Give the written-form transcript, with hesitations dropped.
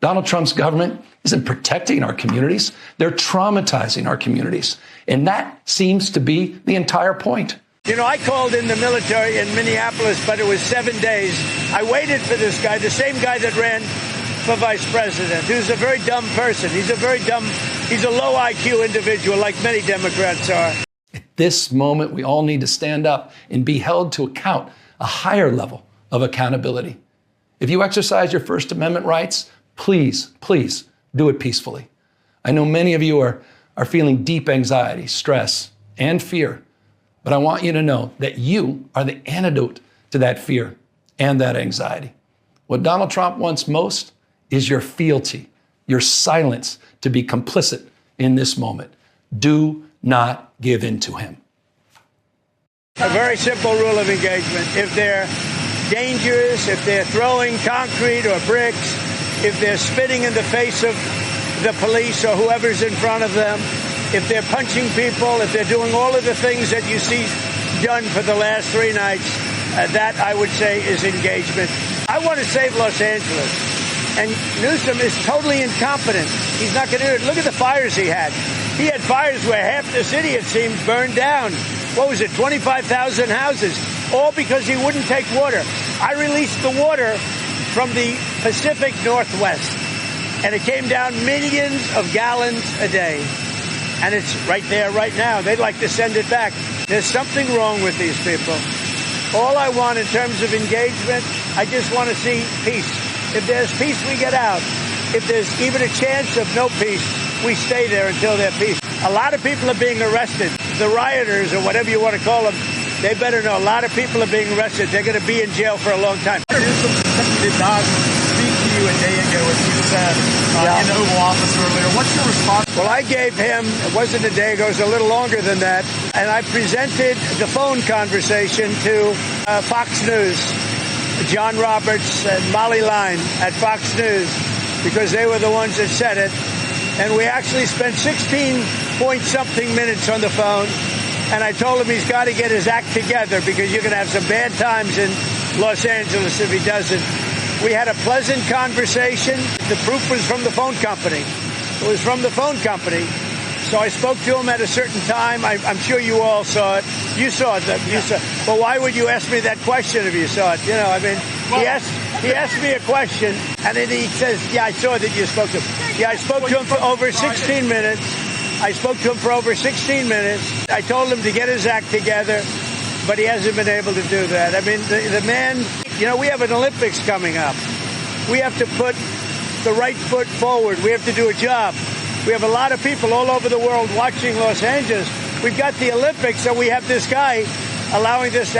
Donald Trump's government isn't protecting our communities. They're traumatizing our communities. And that seems to be the entire point. You know, I called in the military in Minneapolis, but it was 7 days. I waited for this guy, the same guy that ran for vice president, who's a very dumb person. He's a low IQ individual, like many Democrats are. At this moment, we all need to stand up and be held to account, a higher level of accountability. If you exercise your First Amendment rights, please do it peacefully. I know many of you are feeling deep anxiety, stress, and fear, but I want you to know that you are the antidote to that fear and that anxiety. What Donald Trump wants most is your fealty, your silence to be complicit in this moment. Do not give in to him. A very simple rule of engagement. If they're dangerous, if they're throwing concrete or bricks, if they're spitting in the face of the police or whoever's in front of them, if they're punching people, if they're doing all of the things that you see done for the last 3 nights, that I would say is engagement. I want to save Los Angeles. And Newsom is totally incompetent. He's not going to do it. Look at the fires he had. He had fires where half the city, it seemed, burned down. What was it, 25,000 houses, all because he wouldn't take water. I released the water from the Pacific Northwest, and it came down millions of gallons a day. And it's right there right now. They'd like to send it back. There's something wrong with these people. All I want in terms of engagement, I just want to see peace. If there's peace, we get out. If there's even a chance of no peace, we stay there until there's peace. A lot of people are being arrested. The rioters, or whatever you want to call them, they better know a lot of people are being arrested. They're going to be in jail for a long time. Newsom did not speak to you a day ago, as you said, in the Oval Office earlier. What's your response? Well, I gave him, it wasn't a day ago, it was a little longer than that, and I presented the phone conversation to Fox News, John Roberts and Molly Line at Fox News, because they were the ones that said it. And we actually spent 16-point-something minutes on the phone, and I told him he's got to get his act together because you're going to have some bad times in Los Angeles if he doesn't. We had a pleasant conversation. The proof was from the phone company. It was from the phone company. So I spoke to him at a certain time. I'm sure you all saw it. You saw it. Well, why would you ask me that question if you saw it? You know, I mean, he asked me a question, and then he says, yeah, I saw that you spoke to him. Yeah, I spoke to him for over 16 minutes. I told him to get his act together, but he hasn't been able to do that. I mean, the man, you know, we have an Olympics coming up. We have to put the right foot forward. We have to do a job. We have a lot of people all over the world watching Los Angeles. We've got the Olympics, and we have this guy allowing this to